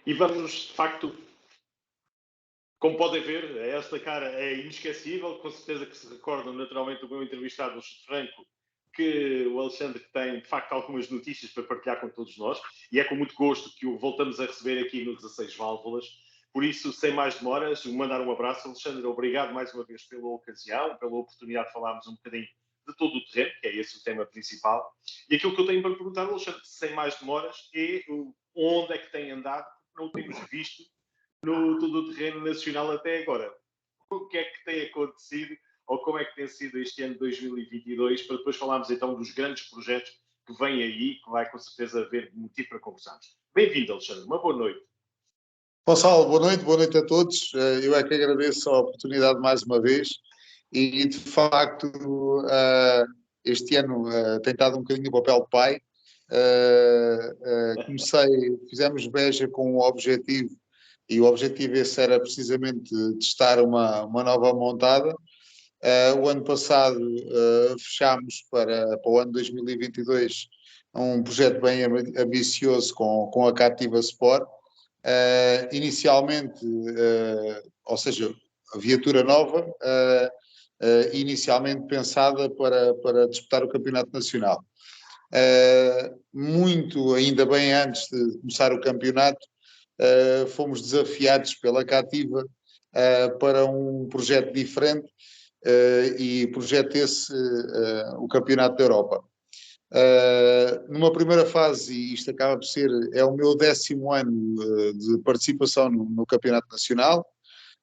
E vamos, de facto, como podem ver, esta cara é inesquecível, com certeza que se recordam naturalmente do meu entrevistado, o Chute Franco, que o Alexandre tem, de facto, algumas notícias para partilhar com todos nós, e é com muito gosto que o voltamos a receber aqui no 16 Válvulas. Por isso, sem mais demoras, mandar um abraço. Alexandre, obrigado mais uma vez pela ocasião, pela oportunidade de falarmos um bocadinho de todo o terreno, que é esse o tema principal. E aquilo que eu tenho para perguntar, Alexandre, sem mais demoras, é onde é que tem andado, porque não o temos visto no todo o terreno nacional até agora. O que é que tem acontecido ou como é que tem sido este ano de 2022, para depois falarmos então dos grandes projetos que vêm aí, que vai com certeza haver motivo para conversarmos. Bem-vindo, Alexandre, uma boa noite. Gonçalo, boa noite a todos. Eu é que agradeço a oportunidade mais uma vez e, de facto, este ano tem estado um bocadinho o papel de pai. Fizemos Beja com um objetivo e o objetivo esse era precisamente testar uma nova montada. O ano passado fechámos para o ano 2022 um projeto bem ambicioso com a Cativa Sport. Inicialmente, ou seja, a viatura nova, inicialmente pensada para disputar o Campeonato Nacional. Muito ainda bem antes de começar o campeonato, fomos desafiados pela Cativa para um projeto diferente, e projeto esse, o Campeonato da Europa. Numa primeira fase, e isto acaba por ser, é o meu 10º ano de participação no Campeonato Nacional,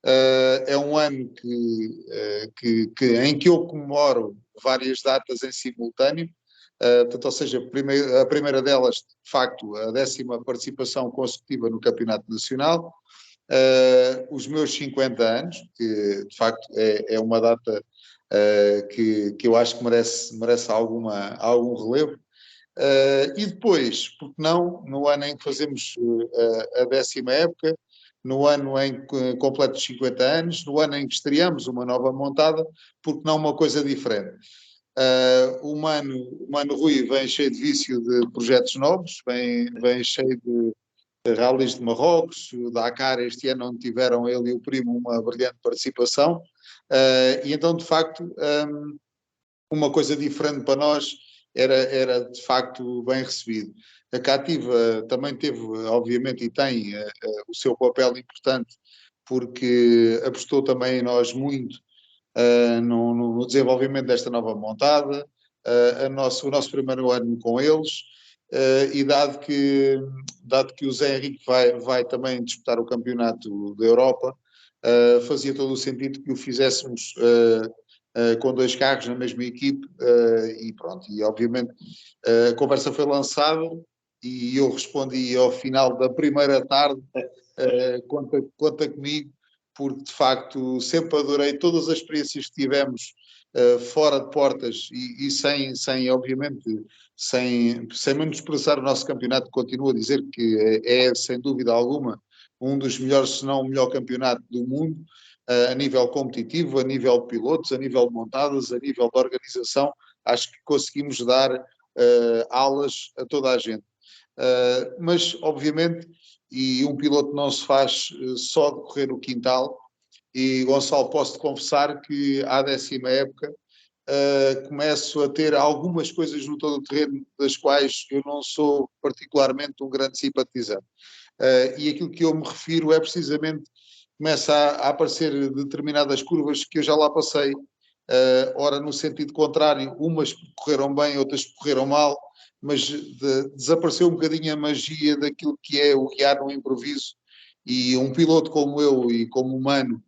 é um ano em que eu comemoro várias datas em simultâneo, portanto, ou seja, a primeira delas, de facto, a 10ª participação consecutiva no Campeonato Nacional, os meus 50 anos, que de facto é uma data que eu acho que merece algum relevo. E depois, porque não, no ano em que fazemos a 10ª época, no ano em que completo os 50 anos, no ano em que estreamos uma nova montada, porque não uma coisa diferente. O Mano Rui vem cheio de vício de projetos novos, vem cheio de rallies de Marrocos, o Dakar este ano onde tiveram ele e o primo uma brilhante participação, e então de facto uma coisa diferente para nós era de facto bem recebido. A Cativa também teve, obviamente, e tem o seu papel importante, porque apostou também em nós muito no desenvolvimento desta nova montada, o nosso primeiro ano com eles, e dado que o Zé Henrique vai também disputar o campeonato da Europa, fazia todo o sentido que o fizéssemos com 2 carros na mesma equipe, e pronto, e obviamente a conversa foi lançada e eu respondi ao final da primeira tarde, conta comigo, porque de facto sempre adorei todas as experiências que tivemos fora de portas e sem obviamente, sem menosprezar o nosso campeonato, continuo a dizer que é sem dúvida alguma um dos melhores, se não o melhor campeonato do mundo, a nível competitivo, a nível de pilotos, a nível de montadas, a nível de organização. Acho que conseguimos dar aulas a toda a gente. Mas, obviamente, e um piloto não se faz só de correr o quintal, e Gonçalo, posso-te confessar que à 10ª época começo a ter algumas coisas no todo o terreno das quais eu não sou particularmente um grande simpatizante. E aquilo que eu me refiro é precisamente, começa a aparecer determinadas curvas que eu já lá passei, ora no sentido contrário, umas correram bem, outras correram mal, mas desapareceu um bocadinho a magia daquilo que é o guiar no improviso, e um piloto como eu e como humano,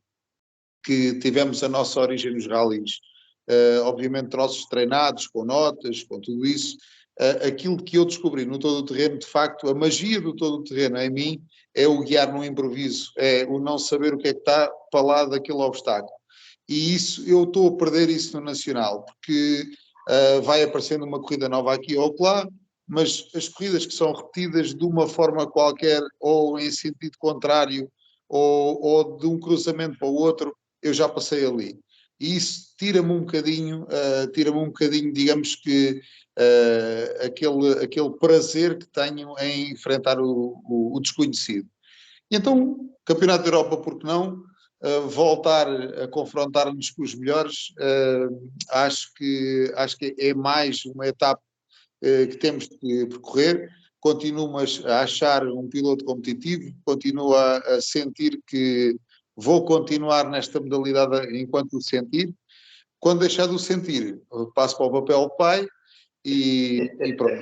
que tivemos a nossa origem nos rallies, obviamente troços treinados, com notas, com tudo isso, aquilo que eu descobri no todo o terreno, de facto, a magia do todo o terreno em mim é o guiar no improviso, é o não saber o que é que está para lá daquele obstáculo. E isso, eu estou a perder isso no Nacional, porque vai aparecendo uma corrida nova aqui ou lá, mas as corridas que são repetidas de uma forma qualquer, ou em sentido contrário, ou de um cruzamento para o outro, eu já passei ali. E isso tira-me um bocadinho, digamos que, aquele prazer que tenho em enfrentar o desconhecido. E então, Campeonato da Europa, por que não? Voltar a confrontar-nos com os melhores, acho que é mais uma etapa que temos que percorrer. Continuo a achar um piloto competitivo, continuo a sentir que vou continuar nesta modalidade enquanto o sentir. Quando deixar de o sentir, passo para o papel de pai e pronto.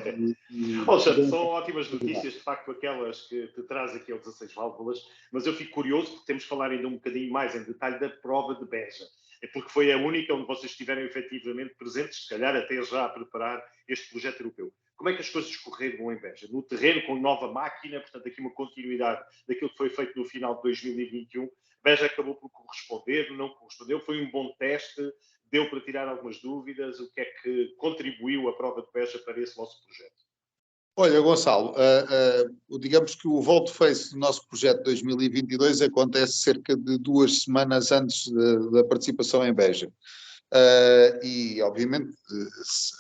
Alexandre, são ótimas notícias, de facto, aquelas que te traz aqui ao 16 válvulas, mas eu fico curioso porque temos que falar ainda um bocadinho mais em detalhe da prova de Beja. É porque foi a única onde vocês estiveram efetivamente presentes, se calhar até já a preparar este projeto europeu. Como é que as coisas correram em Beja? No terreno, com nova máquina, portanto, aqui uma continuidade daquilo que foi feito no final de 2021. Beja acabou por corresponder, não correspondeu, foi um bom teste, deu para tirar algumas dúvidas. O que é que contribuiu a prova de Beja para esse vosso projeto? Olha, Gonçalo, digamos que o volte-face do nosso projeto 2022 acontece cerca de 2 semanas antes da participação em Beja. E, obviamente,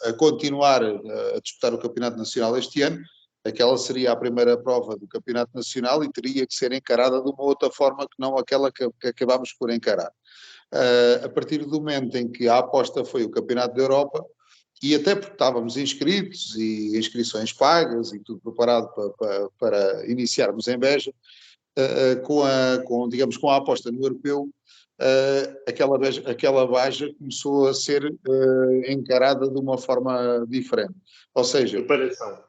a continuar a disputar o Campeonato Nacional este ano, aquela seria a primeira prova do Campeonato Nacional e teria que ser encarada de uma outra forma que não aquela que acabámos por encarar. A partir do momento em que a aposta foi o Campeonato da Europa, e até porque estávamos inscritos e inscrições pagas e tudo preparado para iniciarmos em Beja, digamos, com a aposta no europeu, aquela Beja começou a ser encarada de uma forma diferente. Ou seja, Preparação.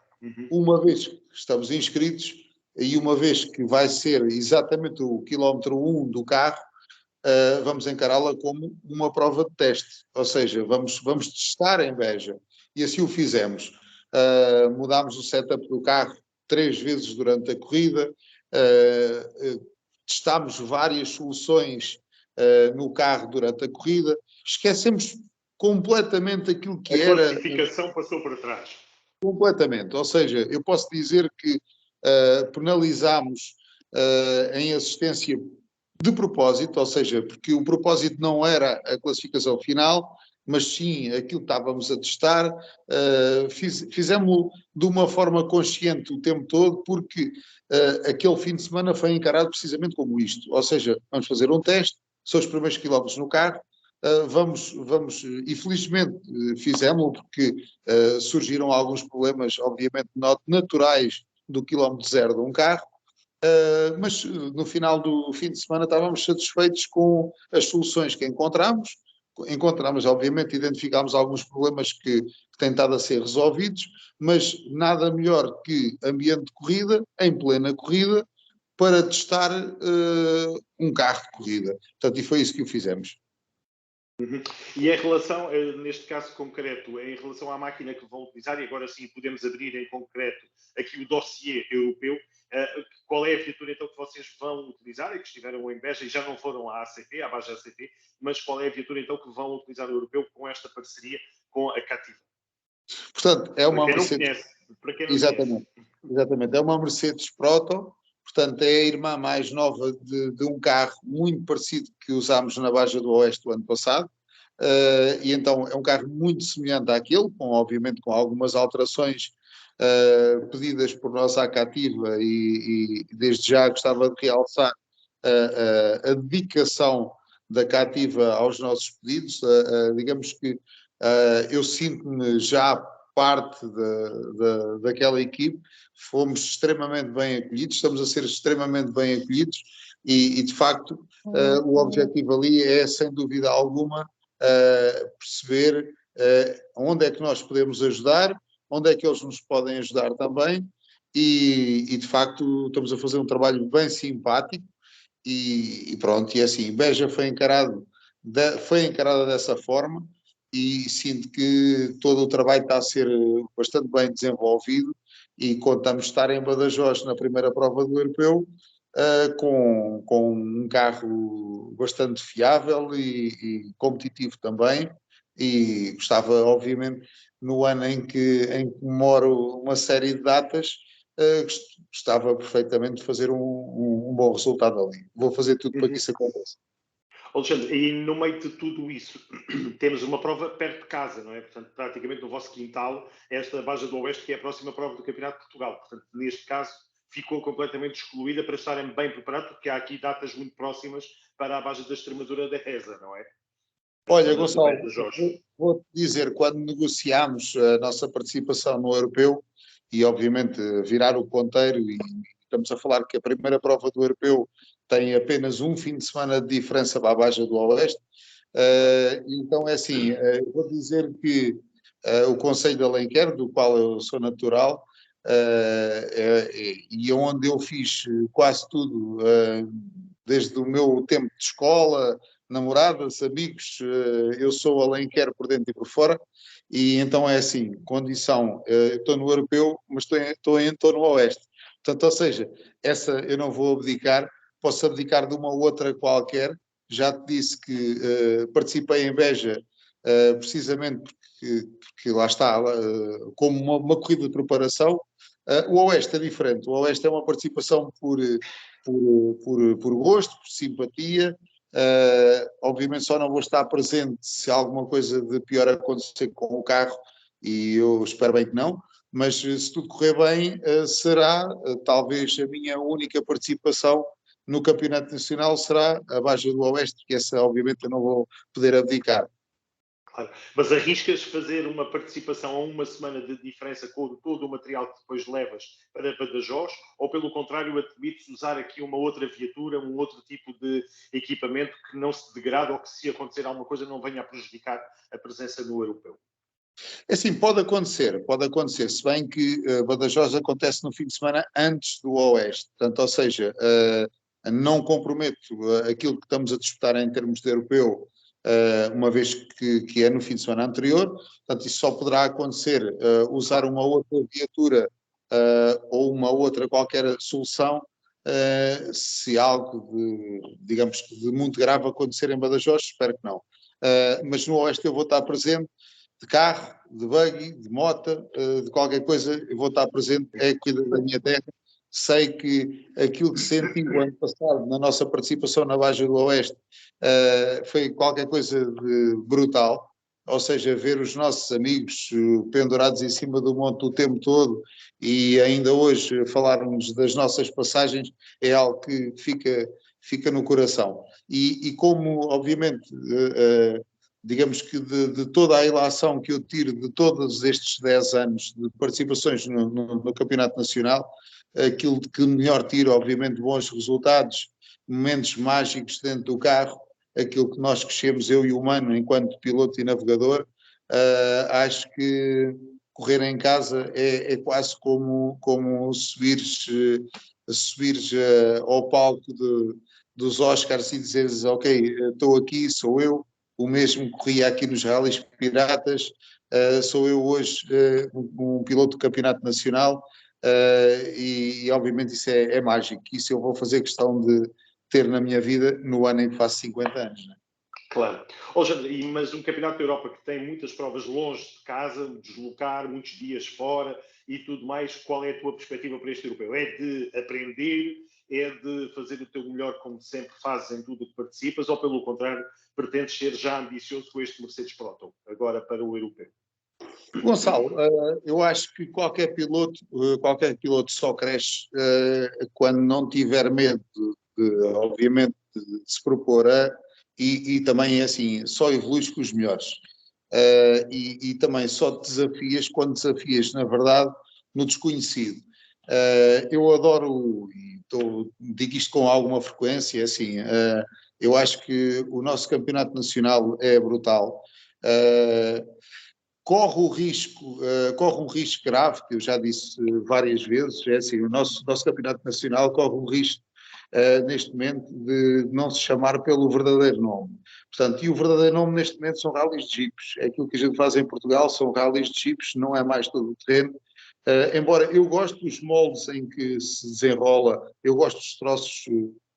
uma vez que estamos inscritos e uma vez que vai ser exatamente o quilómetro 1 do carro, vamos encará-la como uma prova de teste, ou seja, vamos testar em Beja, e assim o fizemos. Mudámos o setup do carro 3 vezes durante a corrida, testámos várias soluções no carro durante a corrida, esquecemos completamente aquilo que A era... classificação passou para trás. Completamente, ou seja, eu posso dizer que penalizámos em assistência de propósito, ou seja, porque o propósito não era a classificação final, mas sim aquilo que estávamos a testar, fizemos-lo de uma forma consciente o tempo todo, porque aquele fim de semana foi encarado precisamente como isto, ou seja, vamos fazer um teste, são os primeiros quilómetros no carro, vamos, e felizmente fizemos-lo porque surgiram alguns problemas, obviamente, naturais do quilómetro zero de um carro, mas no final do fim de semana estávamos satisfeitos com as soluções que encontramos. Encontramos, obviamente, identificámos alguns problemas que têm estado a ser resolvidos, mas nada melhor que ambiente de corrida, em plena corrida, para testar um carro de corrida. Portanto, e foi isso que o fizemos. E em relação, neste caso concreto, em relação à máquina que vão utilizar, e agora sim podemos abrir em concreto aqui o dossiê europeu, qual é a viatura então que vocês vão utilizar e que estiveram em Beja e já não foram à ACT, à Baja ACT, mas qual é a viatura então que vão utilizar o europeu com esta parceria com a Cativa? Portanto, é uma Mercedes... Para quem não Exatamente, conhece. exatamente. É uma Mercedes Proto, portanto, é a irmã mais nova de um carro muito parecido que usámos na Baja do Oeste o ano passado. E então é um carro muito semelhante àquele, obviamente com algumas alterações pedidas por nós à Cativa, e desde já gostava de realçar a dedicação da Cativa aos nossos pedidos. Digamos que eu sinto-me já parte daquela equipe, fomos extremamente bem acolhidos, estamos a ser extremamente bem acolhidos e de facto o objetivo ali é, sem dúvida alguma, perceber onde é que nós podemos ajudar, onde é que eles nos podem ajudar também e de facto estamos a fazer um trabalho bem simpático e pronto, e assim, Beja foi encarada dessa forma e sinto que todo o trabalho está a ser bastante bem desenvolvido e contamos estar em Badajoz na primeira prova do europeu com um carro bastante fiável e competitivo também, e gostava, obviamente, no ano em que comemoro uma série de datas, gostava perfeitamente de fazer um bom resultado ali. Vou fazer tudo para que isso aconteça. Alexandre, e no meio de tudo isso, temos uma prova perto de casa, não é? Portanto, praticamente no vosso quintal, esta Baja do Oeste, que é a próxima prova do Campeonato de Portugal. Portanto, neste caso, ficou completamente excluída para estarem bem preparados, porque há aqui datas muito próximas para a base da Extremadura da Reza, não é? Olha, Gonçalo, vou-te dizer, quando negociámos a nossa participação no Europeu, e obviamente virar o ponteiro, e estamos a falar que a primeira prova do Europeu tem apenas um fim de semana de diferença para a Baja do Oeste, então é assim, vou dizer que o Concelho de Alenquer, do qual eu sou natural, e onde eu fiz quase tudo, desde o meu tempo de escola, namoradas, amigos, eu sou Alenquer por dentro e por fora, e então é assim, condição, estou no Europeu, mas estou no Oeste. Portanto, ou seja, essa eu não vou abdicar, posso abdicar de uma outra qualquer. Já te disse que participei em Beja precisamente porque lá está, como uma corrida de preparação. O Oeste é diferente, o Oeste é uma participação por gosto, por simpatia. Obviamente só não vou estar presente se alguma coisa de pior acontecer com o carro, e eu espero bem que não, mas se tudo correr bem, será talvez a minha única participação no Campeonato Nacional, será a Baja do Oeste, que essa obviamente eu não vou poder abdicar. Claro. Mas arriscas fazer uma participação a uma semana de diferença com todo o material que depois levas para Badajoz, ou pelo contrário, admites usar aqui uma outra viatura, um outro tipo de equipamento que não se degrada ou que, se acontecer alguma coisa, não venha a prejudicar a presença no europeu? Assim, pode acontecer, se bem que Badajoz acontece no fim de semana antes do Oeste, portanto, ou seja, não comprometo aquilo que estamos a disputar em termos de europeu, uma vez que é no fim de semana anterior, portanto, isso só poderá acontecer usar uma outra viatura ou uma outra qualquer solução se algo digamos, de muito grave acontecer em Badajoz, espero que não. Mas no Oeste eu vou estar presente, de carro, de buggy, de moto, de qualquer coisa, eu vou estar presente, é a cuidar da minha terra. Sei que aquilo que senti o ano passado na nossa participação na Baja do Oeste foi qualquer coisa de brutal, ou seja, ver os nossos amigos pendurados em cima do monte o tempo todo e ainda hoje falarmos das nossas passagens é algo que fica no coração. E como, obviamente, digamos que de toda a ilação que eu tiro de todos estes 10 anos de participações no Campeonato Nacional, aquilo que melhor tiro, obviamente, bons resultados, momentos mágicos dentro do carro, aquilo que nós crescemos, eu e o Mano, enquanto piloto e navegador, acho que correr em casa é quase como subires ao palco dos Oscars e dizeres, ok, estou aqui, sou eu, o mesmo corria aqui nos Rallys Piratas, sou eu hoje um piloto do Campeonato Nacional, e obviamente isso é mágico, isso eu vou fazer questão de ter na minha vida no ano em que faço 50 anos. Né? Claro. Mas um campeonato da Europa que tem muitas provas longe de casa, deslocar muitos dias fora e tudo mais, qual é a tua perspectiva para este europeu? É de aprender, é de fazer o teu melhor como sempre fazes em tudo o que participas, ou pelo contrário, pretendes ser já ambicioso com este Mercedes Proton, agora para o europeu? Gonçalo, eu acho que qualquer piloto só cresce quando não tiver medo, obviamente, de se propor e também é assim, só evoluís com os melhores. E também só te desafias quando desafias, na verdade, no desconhecido. Eu adoro, digo isto com alguma frequência, assim, eu acho que o nosso campeonato nacional é brutal. Corre um risco grave, que eu já disse várias vezes, é assim, o nosso campeonato nacional corre um risco neste momento de não se chamar pelo verdadeiro nome. Portanto, e o verdadeiro nome neste momento são rallies de jipes. É aquilo que a gente faz em Portugal, são rallies de jipes, não é mais todo o terreno. Embora eu gosto dos moldes em que se desenrola, eu gosto dos troços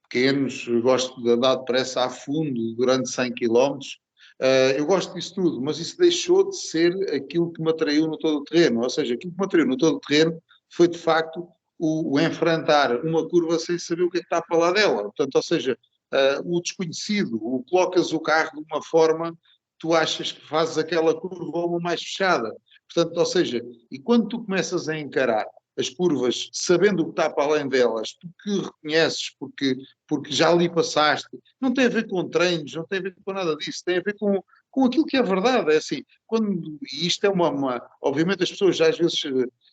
pequenos, gosto de andar depressa a fundo durante 100 km, eu gosto disso tudo, mas isso deixou de ser aquilo que me atraiu no todo o terreno, ou seja, aquilo que me atraiu no todo o terreno foi de facto o enfrentar uma curva sem saber o que é que está para lá dela, portanto, ou seja, o desconhecido, colocas o carro de uma forma, tu achas que fazes aquela curva uma mais fechada, portanto, ou seja, e quando tu começas a encarar as curvas, sabendo o que está para além delas, porque reconheces, porque já ali passaste, não tem a ver com treinos, não tem a ver com nada disso, tem a ver com aquilo que é verdade. É assim, e isto é obviamente as pessoas já às vezes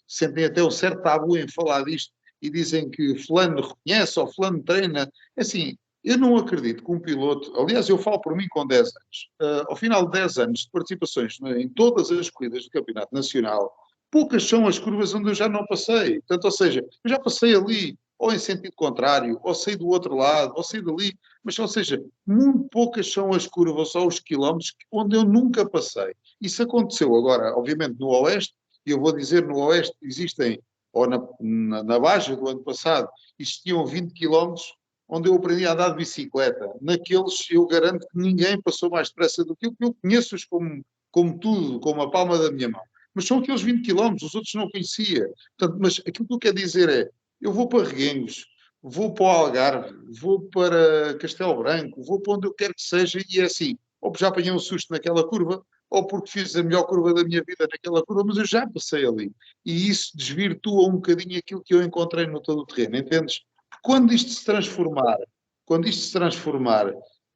sentem até um certo tabu em falar disto e dizem que fulano reconhece ou fulano treina. É assim, eu não acredito que um piloto, aliás, eu falo por mim com 10 anos, ao final de 10 anos de participações em todas as corridas do Campeonato Nacional, poucas são as curvas onde eu já não passei. Portanto, ou seja, eu já passei ali, ou em sentido contrário, ou saí do outro lado, ou saí dali, mas, ou seja, muito poucas são as curvas ou os quilómetros onde eu nunca passei. Isso aconteceu agora, obviamente, no Oeste, e eu vou dizer, no Oeste existem, ou na Baja do ano passado, existiam 20 quilómetros onde eu aprendi a andar de bicicleta. Naqueles, eu garanto que ninguém passou mais depressa do que eu conheço-os como tudo, como a palma da minha mão. Mas são aqueles 20 quilómetros, os outros não conhecia. Portanto, mas aquilo que eu quero dizer é, eu vou para Reguengos, vou para o Algarve, vou para Castelo Branco, vou para onde eu quero que seja, e é assim, ou já apanhei um susto naquela curva, ou porque fiz a melhor curva da minha vida naquela curva, mas eu já passei ali. E isso desvirtua um bocadinho aquilo que eu encontrei no todo o terreno, entendes? Quando isto se transformar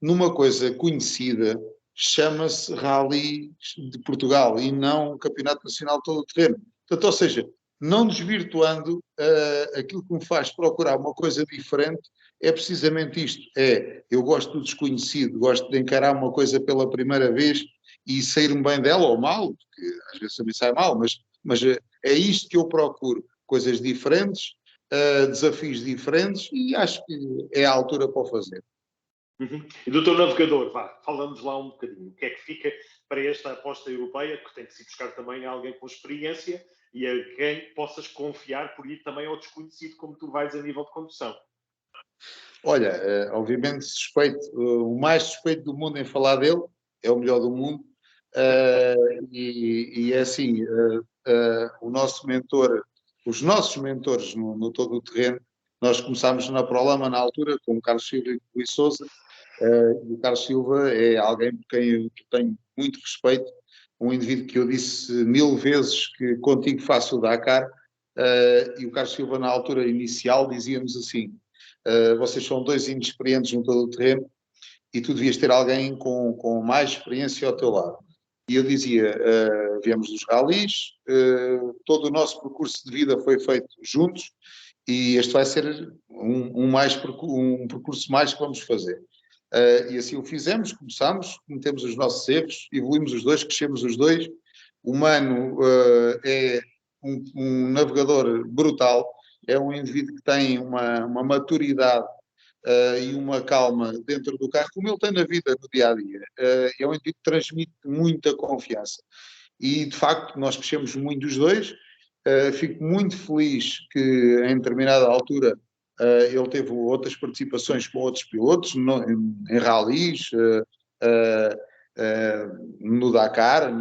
numa coisa conhecida, chama-se Rally de Portugal e não Campeonato Nacional de todo o terreno. Portanto, ou seja, não desvirtuando aquilo que me faz procurar uma coisa diferente, é precisamente isto. Eu gosto do desconhecido, gosto de encarar uma coisa pela primeira vez e sair-me bem dela ou mal, porque às vezes também sai mal, mas é isto que eu procuro. Coisas diferentes, desafios diferentes e acho que é a altura para o fazer. Uhum. E do teu navegador, falamos lá um bocadinho. O que é que fica para esta aposta europeia, que tem que se buscar também a alguém com experiência e a quem possas confiar por ir também ao desconhecido, como tu vais a nível de condução? Olha, obviamente suspeito, o mais suspeito do mundo em falar dele, é o melhor do mundo, e é assim, o nosso mentor, os nossos mentores no todo o terreno, nós começámos na Prolama na altura, com o Carlos Silva e o Rui Sousa, e o Carlos Silva é alguém por quem eu tenho muito respeito, um indivíduo que eu disse 1000 vezes que contigo faço o Dakar, e o Carlos Silva na altura inicial dizia-nos assim, vocês são dois inexperientes no todo o terreno e tu devias ter alguém com mais experiência ao teu lado. E eu dizia, viemos dos ralis, todo o nosso percurso de vida foi feito juntos e este vai ser um percurso mais que vamos fazer. E assim o fizemos, cometemos os nossos erros, evoluímos os dois, crescemos os dois. O Mano é um navegador brutal, é um indivíduo que tem uma maturidade e uma calma dentro do carro, como ele tem na vida, no dia-a-dia. É um indivíduo que transmite muita confiança. E, de facto, nós crescemos muito os dois. Fico muito feliz que, em determinada altura, ele teve outras participações com outros pilotos, em ralis, no Dakar,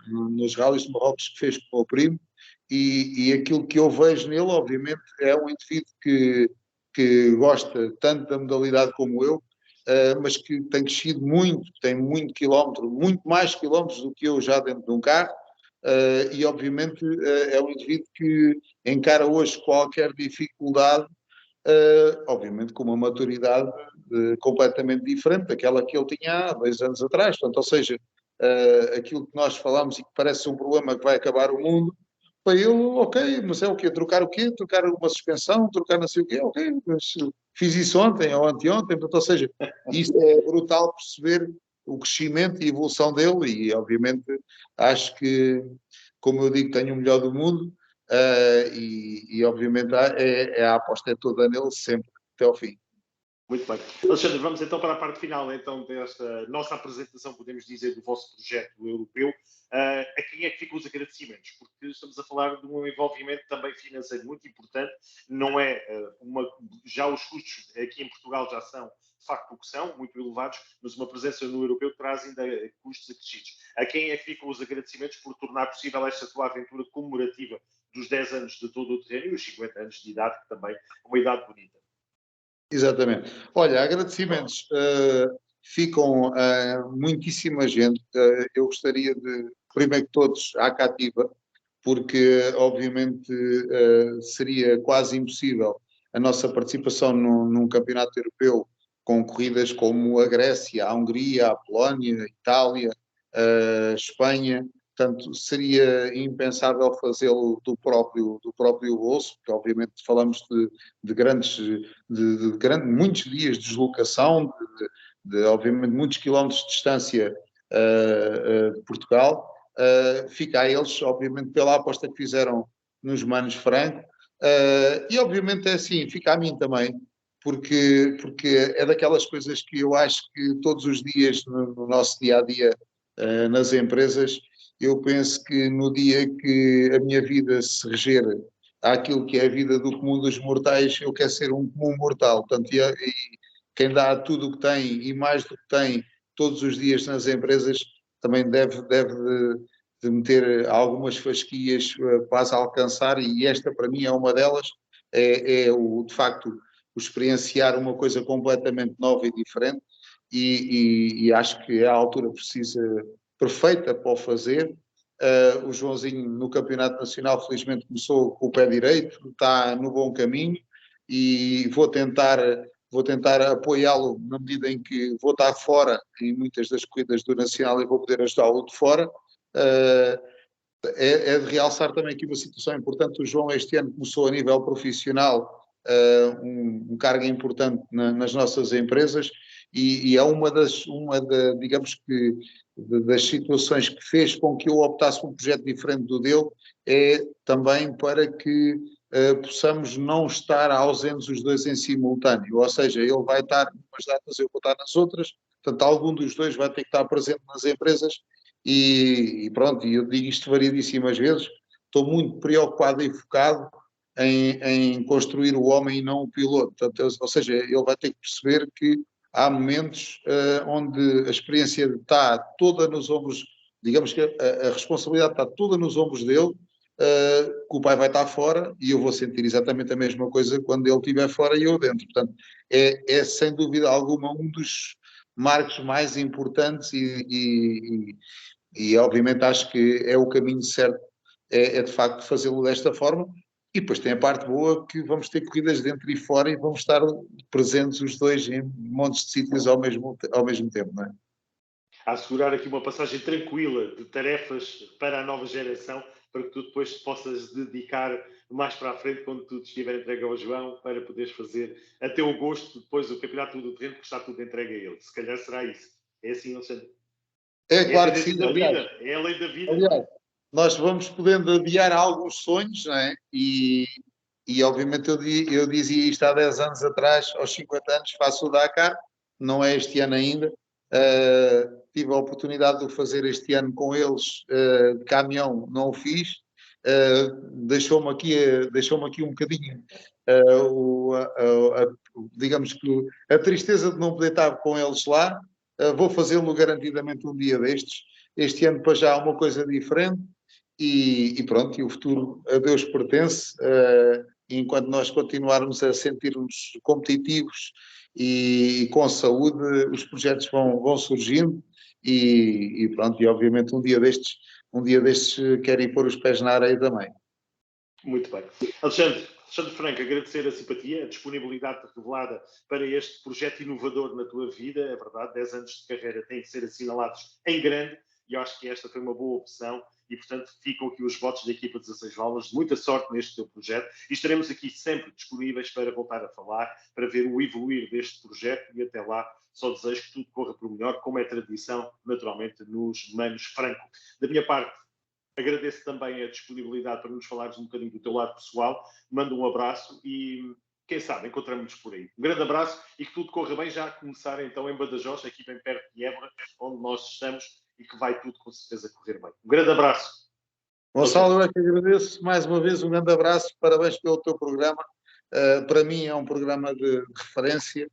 nos ralis de Marrocos que fez com o meu primo, e aquilo que eu vejo nele, obviamente, é um indivíduo que gosta tanto da modalidade como eu, mas que tem crescido muito, tem muito quilómetro, muito mais quilómetros do que eu já dentro de um carro, e obviamente é um indivíduo que encara hoje qualquer dificuldade, obviamente com uma maturidade completamente diferente daquela que ele tinha há 2 anos atrás. Portanto, ou seja, aquilo que nós falamos e que parece um problema que vai acabar o mundo, para ele, ok, mas é o quê? Trocar o quê? Trocar uma suspensão, trocar não sei o quê, ok, mas fiz isso ontem ou anteontem, portanto, ou seja, isso é brutal perceber o crescimento e a evolução dele e, obviamente, acho que, como eu digo, tenho o melhor do mundo e obviamente, a aposta é toda nele sempre, até ao fim. Muito bem. Alexandre, vamos então para a parte final então, desta nossa apresentação, podemos dizer, do vosso projeto europeu. A quem é que ficam os agradecimentos? Porque estamos a falar de um envolvimento também financeiro muito importante. Não é já os custos aqui em Portugal já são, de facto, o que são, muito elevados, mas uma presença no europeu traz ainda custos acrescidos. A quem é que ficam os agradecimentos por tornar possível esta tua aventura comemorativa dos 10 anos de todo o terreno e os 50 anos de idade, que também é uma idade bonita? Exatamente. Olha, agradecimentos ficam muitíssima gente. Eu gostaria de, primeiro que todos, à Cativa, porque obviamente seria quase impossível a nossa participação num campeonato europeu com corridas como a Grécia, a Hungria, a Polónia, a Itália, a Espanha. Portanto, seria impensável fazê-lo do próprio bolso, porque obviamente falamos de muitos dias de deslocação, obviamente muitos quilómetros de distância de Portugal. Fica a eles, obviamente, pela aposta que fizeram nos Manos Franco, e obviamente é assim, fica a mim também, porque é daquelas coisas que eu acho que todos os dias no nosso dia-a-dia nas empresas, eu penso que no dia que a minha vida se reger àquilo que é a vida do comum dos mortais, eu quero ser um comum mortal. Portanto, e quem dá tudo o que tem e mais do que tem todos os dias nas empresas também deve de meter algumas fasquias para as alcançar, e esta para mim é uma delas, de facto o experienciar uma coisa completamente nova e diferente, e acho que é a altura precisa perfeita para o fazer. O Joãozinho no Campeonato Nacional felizmente começou com o pé direito, está no bom caminho, e vou tentar apoiá-lo na medida em que vou estar fora em muitas das corridas do Nacional e vou poder ajudá-lo de fora. É de realçar também aqui uma situação importante. O João este ano começou a nível profissional um cargo importante nas nossas empresas, e é digamos que das situações que fez com que eu optasse por um projeto diferente do dele, é também para que possamos não estar ausentes os dois em simultâneo, ou seja, ele vai estar em umas datas, eu vou estar nas outras, portanto algum dos dois vai ter que estar presente nas empresas, e pronto, e eu digo isto variedíssimas vezes, estou muito preocupado e focado em construir o homem e não o piloto. Portanto, ou seja, ele vai ter que perceber que há momentos onde a experiência está toda nos ombros, digamos que a responsabilidade está toda nos ombros dele, que o pai vai estar fora, e eu vou sentir exatamente a mesma coisa quando ele estiver fora e eu dentro. Portanto, é sem dúvida alguma um dos marcos mais importantes, e obviamente acho que é o caminho certo, é de facto fazê-lo desta forma. E depois tem a parte boa, que vamos ter corridas dentro e fora e vamos estar presentes os dois em montes de sítios ao mesmo tempo, não é? A assegurar aqui uma passagem tranquila de tarefas para a nova geração, para que tu depois te possas dedicar mais para a frente, quando tudo estiver entregue ao João, para poderes fazer a teu gosto depois o campeonato do terreno, que está tudo entregue a ele. Se calhar será isso. É assim, Alexandre? É É a claro que tendência sim, da aliás. vida, é a lei da vida. Aliás, nós vamos podendo adiar alguns sonhos, não é? E obviamente eu dizia isto há 10 anos atrás, aos 50 anos faço o Dakar, não é este ano ainda. Tive a oportunidade de o fazer este ano com eles, de caminhão não o fiz. Deixou-me aqui um bocadinho, digamos que a tristeza de não poder estar com eles lá. Vou fazê-lo garantidamente um dia destes. Este ano para já há uma coisa diferente, e pronto, e o futuro a Deus pertence. E enquanto nós continuarmos a sentir-nos competitivos e com saúde, os projetos vão surgindo, e pronto, e obviamente um dia destes quero ir pôr os pés na areia também. Muito bem. Alexandre Franco, agradecer a simpatia, a disponibilidade revelada para este projeto inovador na tua vida. É verdade, 10 anos de carreira têm que ser assinalados em grande, e eu acho que esta foi uma boa opção, e portanto ficam aqui os votos da equipa 16 Válvulas. Muita sorte neste teu projeto, e estaremos aqui sempre disponíveis para voltar a falar, para ver o evoluir deste projeto, e até lá só desejo que tudo corra por melhor, como é tradição, naturalmente, nos Manos Franco. Da minha parte, agradeço também a disponibilidade para nos falares um bocadinho do teu lado pessoal. Mando um abraço e, quem sabe, encontramos-nos por aí. Um grande abraço e que tudo corra bem, já a começar então em Badajoz, aqui bem perto de Évora, onde nós estamos, e que vai tudo com certeza correr bem. Um grande abraço. Gonçalo, eu é que agradeço mais uma vez, um grande abraço, parabéns pelo teu programa. Para mim é um programa de referência,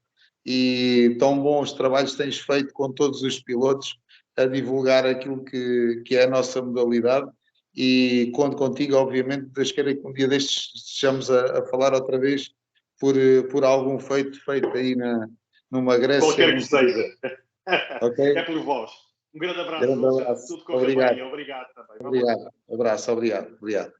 e tão bons trabalhos tens feito com todos os pilotos a divulgar aquilo que é a nossa modalidade, e conto contigo, obviamente. Deus queira que um dia destes estejamos a falar outra vez por algum feito aí numa Grécia. Qualquer que seja. Okay? É por vós. Um grande abraço. Grande abraço. Tudo correu Obrigado. bem. Obrigado também. Obrigado. Abraço. Obrigado. Obrigado.